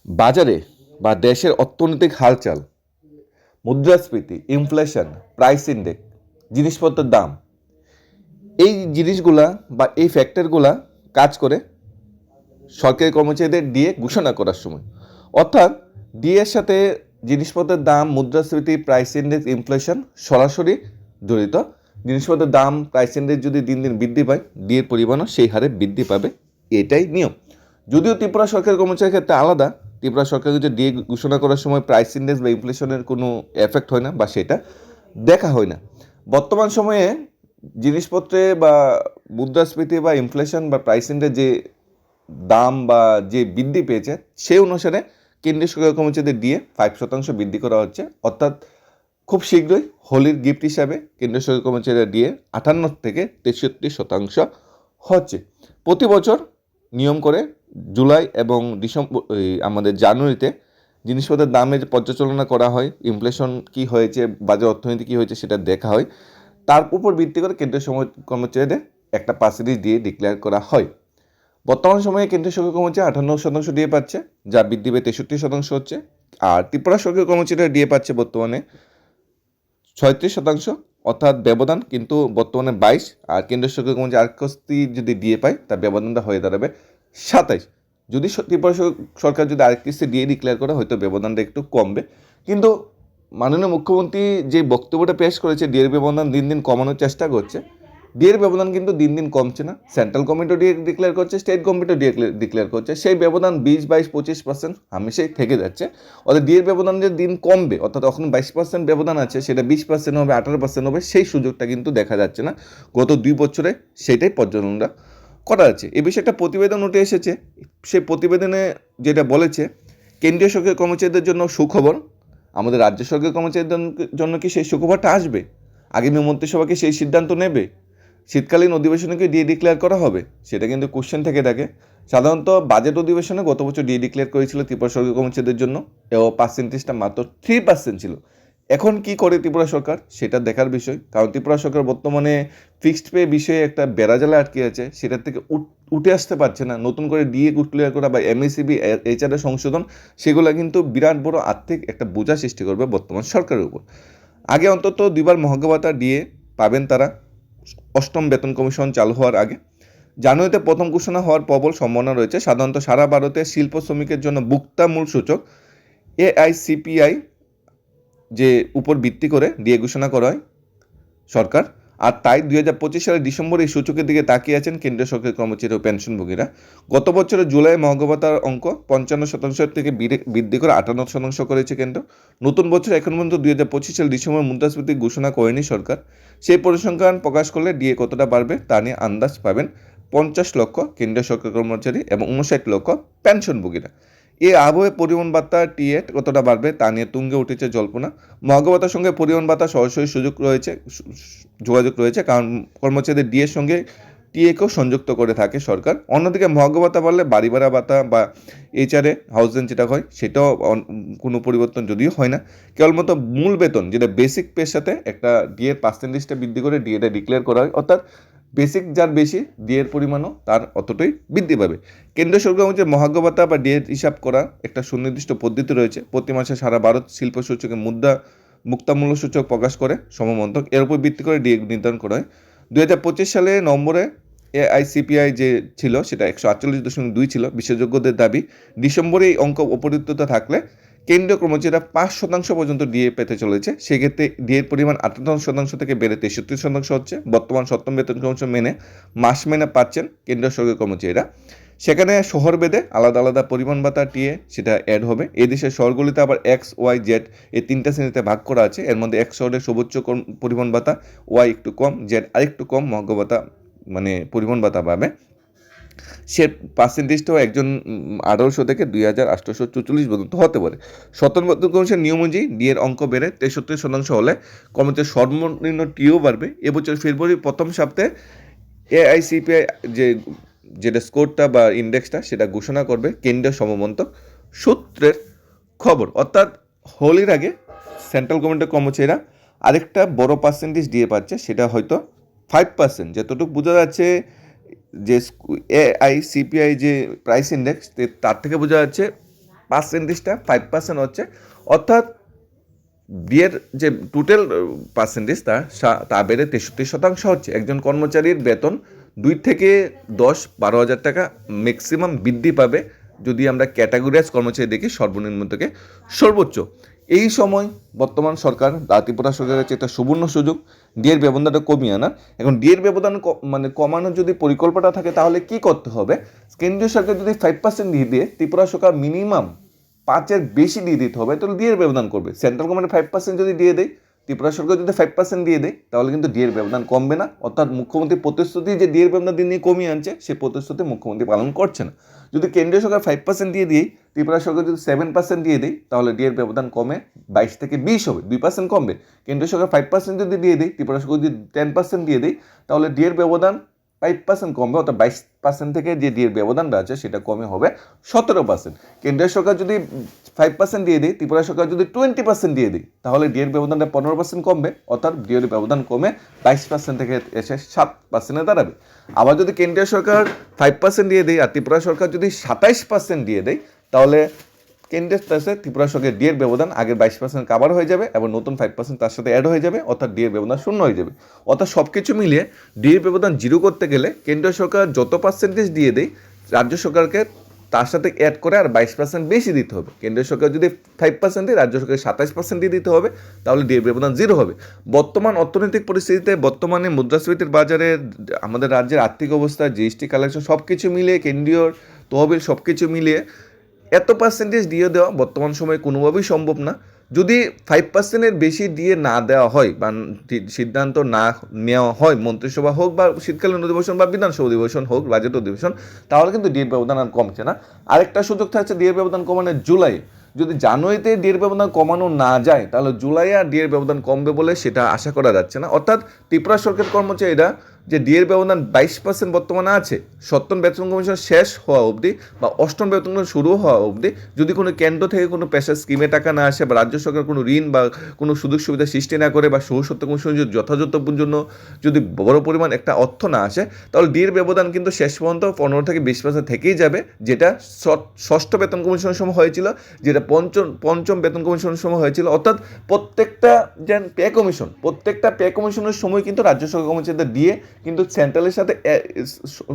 বাজারে বা দেশের অর্থনৈতিক হালচাল, মুদ্রাস্ফীতি, ইনফ্লেশন, প্রাইস ইন্ডেক্স, জিনিসপত্রের দাম, এই জিনিসগুলা বা এই ফ্যাক্টরগুলা কাজ করে সরকারি কর্মচারীদের ডিএ ঘোষণা করার সময়। অর্থাৎ ডিএর সাথে জিনিসপত্রের দাম, মুদ্রাস্ফীতি, প্রাইস ইন্ডেক্স, ইনফ্লেশন সরাসরি জড়িত। জিনিসপত্রের দাম, প্রাইস ইন্ডেক্স যদি দিন দিন বৃদ্ধি পায়, ডিএর পরিমাণও সেই হারে বৃদ্ধি পাবে, এটাই নিয়ম। যদিও ত্রিপুরা সরকারি কর্মচারীর ক্ষেত্রে আলাদা। ত্রিপুরা সরকার যদি ডিএ ঘোষণা করার সময় প্রাইস ইন্ডেক্স বা ইনফ্লেশনের কোনো এফেক্ট হয় না বা সেটা দেখা হয় না। বর্তমান সময়ে জিনিসপত্রে বা মুদ্রাস্ফীতি বা ইনফ্লেশন বা প্রাইস ইন্ডেক্স যে দাম বা যে বৃদ্ধি পেয়েছে সেই অনুসারে কেন্দ্রীয় সরকারি কর্মচারীদের ডিএ 5% বৃদ্ধি করা হচ্ছে। অর্থাৎ খুব শীঘ্রই হোলির গিফট হিসাবে কেন্দ্রীয় সরকারি কর্মচারীদের ডিএ 58 থেকে 63% হচ্ছে। প্রতি বছর নিয়ম করে জুলাই এবং ডিসেম্বর, আমাদের জানুয়ারিতে জিনিসপত্রের দামের পর্যালোচনা করা হয়। ইনফ্লেশন কি হয়েছে, বাজার অর্থনীতি কী হয়েছে সেটা দেখা হয়। তার উপর ভিত্তি করে কেন্দ্রীয় কর্মচারীদের একটা পার্সেন্টেজ দিয়ে ডিক্লেয়ার করা হয়। বর্তমান সময়ে কেন্দ্রীয় সরকারি কর্মচারী 58% ডিএ পাচ্ছে, যা বৃদ্ধি পেয়ে 63% হচ্ছে। আর ত্রিপুরা সরকারি কর্মচারীরা ডিএ পাচ্ছে বর্তমানে 36%, অর্থাৎ ব্যবধান কিন্তু বর্তমানে 22। আর কেন্দ্রীয় সরকারি কর্মচারী আরেকটি যদি ডিএ পায় তার ব্যবধানটা হয়ে দাঁড়াবে 27। যদি ত্রিপুরা সরকার যদি আরেক কিস্তি ডিএ ডিক্লেয়ার করে হয়তো ব্যবধানটা একটু কমবে। কিন্তু মাননীয় মুখ্যমন্ত্রী যে বক্তব্যটা পেশ করেছে, ডিএর ব্যবধান দিন দিন কমানোর চেষ্টা করছে। ডিএর ব্যবধান কিন্তু দিন দিন কমছে না। সেন্ট্রাল গভর্নমেন্টও ডিএ ডিক্লেয়ার করছে, স্টেট গভর্নমেন্টও ডিএ ডিক্লেয়ার করছে। সেই ব্যবধান 20, 22, 25% হামেশাই থেকে যাচ্ছে। অর্থাৎ ডিএর ব্যবধান যে দিন কমবে, অর্থাৎ এখন 22% ব্যবধান আছে, সেটা 20% হবে, 18% হবে, সেই সুযোগটা কিন্তু দেখা যাচ্ছে না। গত 2 বছরে সেটাই পর্যবেক্ষণটা করা যাচ্ছে। এ বিষয়ে একটা প্রতিবেদন উঠে এসেছে। সেই প্রতিবেদনে যেটা বলেছে, কেন্দ্রীয় সরকারি কর্মচারীদের জন্য সুখবর। আমাদের রাজ্য সরকারি কর্মচারীদের জন্য কি সেই সুখবরটা আসবে? আগামী মন্ত্রিসভাকে সেই সিদ্ধান্ত নেবে? শীতকালীন অধিবেশনে কি ডিএ ডিক্লেয়ার করা হবে? সেটা কিন্তু কোশ্চেন থেকে থাকে। সাধারণত বাজেট অধিবেশনে গত বছর ডিএ ডিক্লেয়ার করেছিল ত্রিপুরা সরকারি কর্মচারীদের জন্য, এবং পার্সেন্টেজটা মাত্র 3% ছিল। এখন কি করে ত্রিপুরা সরকার সেটা দেখার বিষয়। কারণ ত্রিপুরা সরকার বর্তমানে ফিক্সড পে বিষয়ে একটা বেড়াজালে আটকে আছে, সেটার থেকে উঠে আসতে পারছে না। নতুন করে ডিএ ক্লিয়ার করা বা এমএসিবি এইচআরের সংশোধন, সেগুলো কিন্তু বিরাট বড় আর্থিক একটা বোঝা সৃষ্টি করবে বর্তমান সরকারের উপর। আগে অন্তত 2বার মহার্ঘ ভাতা ডিএ পাবেন তারা, 8ম বেতন কমিশন চালু হওয়ার আগে। জানুয়ারিতে প্রথম ঘোষণা হওয়ার প্রবল সম্ভাবনা রয়েছে। সাধারণত সারা ভারতে শিল্প শ্রমিকের জন্য ভোক্তা মূল সূচক এআইসিপিআই যে উপর ভিত্তি করে ডিএ ঘোষণা করা হয় সরকার। আর তাই 2025 সালের ডিসেম্বরে এই সূচকের দিকে তাকিয়ে আছেন কেন্দ্রীয় সরকারি কর্মচারী ও পেনশনভোগীরা। গত বছরের জুলাই মহার্ঘ ভাতার অঙ্ক 55% থেকে বৃদ্ধি করে 58% করেছে কেন্দ্র। নতুন বছর এখন পর্যন্ত 2025 সালের ডিসেম্বর মুদ্রাস্ফীতি ঘোষণা করেনি সরকার। সেই পরিসংখ্যান প্রকাশ করলে ডিএ কতটা বাড়বে তা নিয়ে আন্দাজ পাবেন 50 লক্ষ কেন্দ্রীয় সরকারি কর্মচারী এবং 59 লক্ষ পেনশনভোগীরা। এই আবহে পরিবহন ভাতা টিএ কতটা বাড়বে তা নিয়ে তুঙ্গে উঠেছে জল্পনা। মহার্ঘ ভাতার সঙ্গে পরিবহন ভাতা সরাসরি যোগাযোগ রয়েছে, কারণ কর্মচারীদের ডিএর সঙ্গে টিএকেও সংযুক্ত করে থাকে সরকার। অন্যদিকে মহার্ঘ ভাতা বাড়লে বাড়ি ভাড়া ভাতা বা এইচআরএ হাউস রেন্ট যেটা হয় সেটাও কোনো পরিবর্তন যদিও হয় না। কেবলমাত্র মূল বেতন যেটা বেসিক পের সাথে একটা ডিএর পার্সেন্টেজটা বৃদ্ধি করে ডিএটা ডিক্লেয়ার করা হয়। অর্থাৎ বেসিক যার বেশি ডিএর পরিমাণও তার অতটাই বৃদ্ধি পাবে। কেন্দ্রীয় সরকার যে মহার্ঘ ভাতা বা ডিএর হিসাব করা একটা সুনির্দিষ্ট পদ্ধতি রয়েছে। প্রতি মাসে সারা ভারত শিল্প সূচকে মুক্তামূল্য সূচক প্রকাশ করে সমমন্ত্রক, এর উপর ভিত্তি করে ডিএ নির্ধারণ করা হয়। 2025 সালে নভেম্বরে এআইসিপিআই যে ছিল সেটা 148.2 ছিল। বিশেষজ্ঞদের দাবি ডিসেম্বরে এই অঙ্ক অপরিবর্তিত থাকলে কেন্দ্রীয় কর্মচারীরা 5% পর্যন্ত ডিএ পেতে চলেছে। সেক্ষেত্রে ডিএর পরিমাণ 58% থেকে বেড়ে 63% হচ্ছে। বর্তমান 7ম বেতন কমিশন মেনে মাস মেনে পাচ্ছেন কেন্দ্রীয় সরকারি কর্মচারীরা। সেখানে শহর ভেদে আলাদা আলাদা পরিবহন ভাতা টিএ সেটা অ্যাড হবে। এই দেশের শহরগুলিতে আবার এক্স, ওয়াই, জেড এই 3টা শ্রেণীতে ভাগ করা আছে। এর মধ্যে এক্স শহরের সর্বোচ্চ পরিবহন ভাতা, ওয়াই একটু কম, জেড আরেকটু কম মহার্ঘ ভাতা মানে পরিবহন ভাতা পাবে। সে পার্সেন্টেজটাও একজন 1800 থেকে 2844 পর্যন্ত হতে পারে। বেতন কমিশন নিয়ম অনুযায়ী ডিএর অঙ্ক বেড়ে 63% হলে কর্মচারীর সর্বনিম্ন টিও বাড়বে। এবছর ফেব্রুয়ারির প্রথম সপ্তাহে এআইসিপিআই যেটা স্কোরটা বা ইন্ডেক্সটা সেটা ঘোষণা করবে কেন্দ্রীয় সমমন্ত্রক সূত্রের খবর। অর্থাৎ হোলির আগে সেন্ট্রাল গভর্নমেন্টের কর্মচারীরা আরেকটা বড় পার্সেন্টেজ দিয়ে পাচ্ছে, সেটা হয়তো 5%। যতটুকু বোঝা যাচ্ছে যে এআইসিপিআই যে প্রাইস ইন্ডেক্স তার থেকে বোঝা যাচ্ছে পার্সেন্টেজটা 5% হচ্ছে, অর্থাৎ ডিএর যে টোটাল পার্সেন্টেজ তা বেড়ে 63% হচ্ছে। একজন কর্মচারীর বেতন 2 থেকে 10-12 হাজার টাকা ম্যাক্সিমাম বৃদ্ধি পাবে যদি আমরা ক্যাটাগরিজ কর্মচারী দেখি সর্বনিম্ন থেকে সর্বোচ্চ। এই সময় বর্তমান সরকার ত্রিপুরা সরকারের কাছে একটা সুবর্ণ সুযোগ ডিএর ব্যবধানটা কমিয়ে আনার। এখন ডিএর ব্যবধান মানে কমানোর যদি পরিকল্পনা থাকে তাহলে কি করতে হবে? কেন্দ্রীয় সরকার যদি 5% দিয়ে দিয়ে ত্রিপুরা সরকার মিনিমাম 5-এর বেশি দিয়ে দিতে হবে, তাহলে ডিএর ব্যবধান করবে। সেন্ট্রাল গভর্নমেন্ট 5% যদি দিয়ে দেয়, ত্রিপুরা সরকার যদি 5% দিয়ে দেয়, তাহলে কিন্তু ডিএর ব্যবধান কমবে না। অর্থাৎ মুখ্যমন্ত্রী প্রতিশ্রুতি যে ডিএর ব্যবধান দিন নিয়ে কমিয়ে আনছে, সেই প্রতিশ্রুতি মুখ্যমন্ত্রী পালন করছে না। যদি কেন্দ্রীয় সরকার 5% দিয়ে দিই, ত্রিপুরা সরকার যদি 7% দিয়ে দেয়, তাহলে ডিএর ব্যবধান কমে 22 থেকে 20 হবে, 2% কমবে। কেন্দ্রীয় সরকার 5% যদি দিয়ে দেয়, ত্রিপুরা সরকার যদি 10% দিয়ে দেয়, তাহলে ডিএর ব্যবধান 5% কমবে, অর্থাৎ 22% থেকে যে ডিএর ব্যবধানটা আছে সেটা কমে হবে 17%। কেন্দ্রীয় সরকার যদি 5% দিয়ে দেয়, ত্রিপুরা সরকার যদি 20% দিয়ে দেয়, তাহলে ডিএর ব্যবধানটা 15% কমবে, অর্থাৎ ডিএর ব্যবধান কমে 22% থেকে এসে 7%-এ দাঁড়াবে। আবার যদি কেন্দ্রীয় সরকার 5% দিয়ে দেয় আর ত্রিপুরা সরকার যদি 27% দিয়ে দেয়, তাহলে কেন্দ্রের কাছে ত্রিপুরা সরকারের ডিএর ব্যবধান আগের 22% কাভার হয়ে যাবে এবং নতুন 5% তার সাথে অ্যাড হয়ে যাবে, অর্থাৎ ডিএর ব্যবধান শূন্য হয়ে যাবে। অর্থাৎ সব কিছু মিলিয়ে ডিএর ব্যবধান জিরো করতে গেলে কেন্দ্রীয় সরকার যত পার্সেন্টেজ দিয়ে দেয়, রাজ্য সরকারকে তার সাথে অ্যাড করে আর 22% বেশি দিতে হবে। কেন্দ্রীয় সরকার যদি 5% দেয়, রাজ্য সরকার 27% দিয়ে দিতে হবে, তাহলে ডিএর ব্যবধান জিরো হবে। বর্তমান অর্থনৈতিক পরিস্থিতিতে, বর্তমানে মুদ্রাস্ফীতির বাজারে, আমাদের রাজ্যের আর্থিক অবস্থা, জিএসটি কালেকশন সব কিছু মিলিয়ে, কেন্দ্রীয় তহবিল সব কিছু মিলিয়ে এত পার্সেন্টেজ দিয়ে দেওয়া বর্তমান সময়ে কোনোভাবেই সম্ভব না। যদি 5%-এর বেশি দিয়ে না দেওয়া হয় বা সিদ্ধান্ত না নেওয়া হয়, মন্ত্রিসভা হোক বা শীতকালীন অধিবেশন বা বিধানসভা অধিবেশন হোক, বাজেট অধিবেশন, তাহলে কিন্তু ডিএর ব্যবধান আর কমছে না। আরেকটা সুযোগ থাকছে ডিএর ব্যবধান কমানোর জুলাই। যদি জানুয়ারিতে ডিএর ব্যবধান কমানো না যায়, তাহলে জুলাই আর ডিএর ব্যবধান কমবে বলে সেটা আশা করা যাচ্ছে না। অর্থাৎ ত্রিপুরা সরকার কর্মচারীরা যে ডিএর ব্যবধান 22% বর্তমানে আছে, 7ম বেতন কমিশন শেষ হওয়া অবধি বা 8ম বেতন কমিশন শুরু হওয়া অবধি, যদি কোনো কেন্দ্র থেকে কোনো পেশার স্কিমে টাকা না আসে বা রাজ্য সরকার কোনো ঋণ বা কোনো সুযোগ সুবিধা সৃষ্টি না করে বা সৌসত্য কমিশন যদি যথাযথ জন্য যদি বড় পরিমাণ একটা অর্থ না আসে, তাহলে ডিএর ব্যবধান কিন্তু শেষ পর্যন্ত 15 থেকে 20% থেকেই যাবে, যেটা 6ষ্ঠ বেতন কমিশনের সময় হয়েছিল, যেটা পঞ্চম বেতন কমিশনের সময় হয়েছিল। অর্থাৎ প্রত্যেকটা যে প্রত্যেকটা পে কমিশনের সময় কিন্তু রাজ্য সরকার কর্মচারীদের ডিএ কিন্তু সেন্ট্রালের সাথে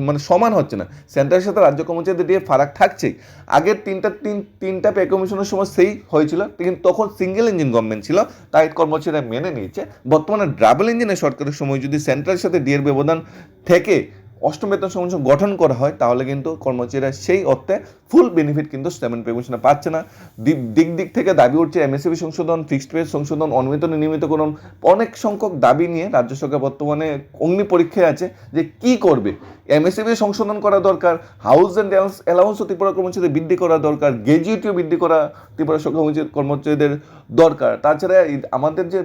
মানে সমান হচ্ছে না, সেন্ট্রালের সাথে রাজ্য কর্মচারীদের ডিএ ফারাক থাকছেই। আগের তিনটা পে কমিশনের সময় সেই হয়েছিল, কিন্তু তখন সিঙ্গেল ইঞ্জিন গভর্নমেন্ট ছিল, তাই কর্মচারীরা মেনে নিয়েছে। বর্তমানে ডাবল ইঞ্জিনের সরকারের সময় যদি সেন্ট্রালের সাথে ডিএর ব্যবধান থেকে 8ম বেতন কমিশন গঠন করা হয়, তাহলে কিন্তু কর্মচারীরা সেই অর্থে ফুল বেনিফিট কিন্তু 7 পে কমিশনে পাচ্ছে না। দিক থেকে দাবি উঠছে এমএসএবি সংশোধন, ফিক্সড পে সংশোধন, অনিয়মিত নিয়মিতকরণ, অনেক সংখ্যক দাবি নিয়ে রাজ্য সরকার বর্তমানে অগ্নি পরীক্ষায় আছে যে কি করবে। এমএসএবি সংশোধন করা দরকার, হাউস অ্যান্ড অ্যালাউন্সও ত্রিপুরা কর্মচারীদের বৃদ্ধি করা দরকার, গ্র্যাজুইটিও বৃদ্ধি করা ত্রিপুরা কর্মচারীদের দরকার। তাছাড়া আমাদের যে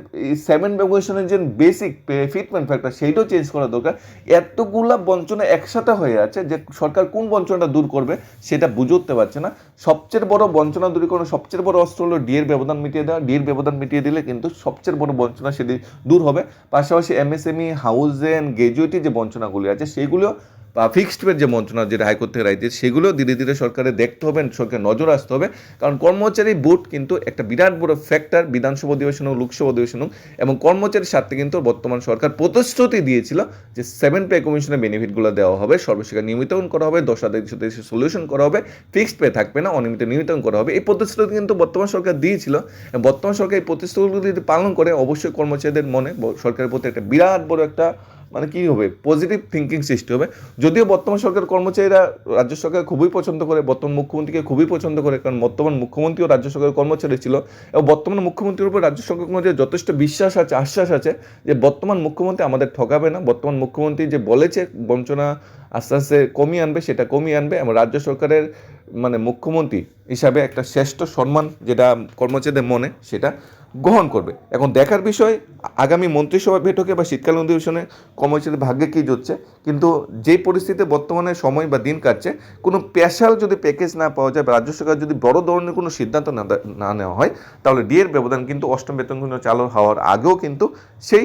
7 পে কমিশনের যে বেসিক ফিটমেন্ট ফ্যাক্টর, সেইটাও চেঞ্জ করা দরকার। এতগুলা বঞ্চনা একসাথে হয়ে আছে যে সরকার কোন বঞ্চনাটা দূর করবে সেটা বুঝে উঠতে পারছে না। সবচেয়ে বড় বঞ্চনা দূরীকরণ, সবচেয়ে বড় অস্ত্র হলো ডিএর ব্যবধান মিটিয়ে দেওয়া। ডিএর ব্যবধান মিটিয়ে দিলে কিন্তু সবচেয়ে বড় বঞ্চনা সেটি দূর হবে। পাশাপাশি এমএসএমই, হাউজেন, গ্র্যাজুইটি যে বঞ্চনাগুলি আছে সেগুলো বা ফিক্সড পের যে বঞ্চনা যেটা হাইকোর্ট থেকে রায় দিয়েছে, সেগুলো ধীরে ধীরে সরকারের দেখতে হবে, সরকার নজর আসতে হবে। কারণ কর্মচারী ভোট কিন্তু একটা বিরাট বড় ফ্যাক্টর, বিধানসভা অধিবেশন হোক, লোকসভা অধিবেশন হোক, এবং কর্মচারীর স্বার্থে কিন্তু বর্তমান সরকার প্রতিশ্রুতি দিয়েছিল যে 7 পে কমিশনের বেনিফিটগুলো দেওয়া হবে, সর্বশেষে নিয়মিতকরণ করা হবে, 10 সলিউশন করা হবে, ফিক্সড পে থাকবে না, অনিয়মিত নিয়মিতকরণ করা হবে। এই প্রতিশ্রুতি কিন্তু বর্তমান সরকার দিয়েছিল। বর্তমান সরকার এই প্রতিশ্রুতিগুলো যদি পালন করে, অবশ্যই কর্মচারীদের মনে সরকারের প্রতি একটা বিরাট বড় একটা মানে কী হবে, পজিটিভ থিঙ্কিং সৃষ্টি হবে। যদিও বর্তমান সরকার কর্মচারীরা রাজ্য সরকার খুবই পছন্দ করে, বর্তমান মুখ্যমন্ত্রীকে খুবই পছন্দ করে, কারণ বর্তমান মুখ্যমন্ত্রীও রাজ্য সরকারের কর্মচারী ছিল, এবং বর্তমান মুখ্যমন্ত্রীর উপর রাজ্য সরকার কর্মচারীর যথেষ্ট বিশ্বাস আছে, আশ্বাস আছে যে বর্তমান মুখ্যমন্ত্রী আমাদের ঠকাবে না। বর্তমান মুখ্যমন্ত্রী যে বলেছে বঞ্চনা আস্তে আস্তে কমিয়ে আনবে, সেটা কমিয়ে আনবে, এবং রাজ্য সরকারের মানে মুখ্যমন্ত্রী হিসাবে একটা শ্রেষ্ঠ সম্মান যেটা কর্মচারীদের মনে, সেটা গ্রহণ করবে। এখন দেখার বিষয় আগামী মন্ত্রিসভা বৈঠকে বা শীতকালীন অধিবেশনে কর্মচারীদের ভাগ্যে কী জুটছে। কিন্তু যেই পরিস্থিতিতে বর্তমানে সময় বা দিন কাটছে, কোনো স্পেশাল যদি প্যাকেজ না পাওয়া যায় বা রাজ্য সরকার যদি বড় ধরনের কোনো সিদ্ধান্ত না নেওয়া হয়, তাহলে ডিএর ব্যবধান কিন্তু 8ম বেতন কমিশন চালু হওয়ার আগেও কিন্তু সেই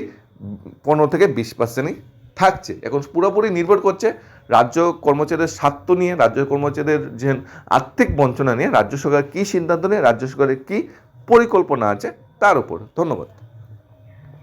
15 থেকে 20%ই থাকছে। এখন পুরোপুরি নির্ভর করছে রাজ্য কর্মচারীদের স্বার্থ নিয়ে, রাজ্য কর্মচারীদের যে আর্থিক বঞ্চনা নিয়ে রাজ্য সরকার কী সিদ্ধান্ত নিয়ে, রাজ্য সরকারের কী পরিকল্পনা আছে তার উপর। ধন্যবাদ।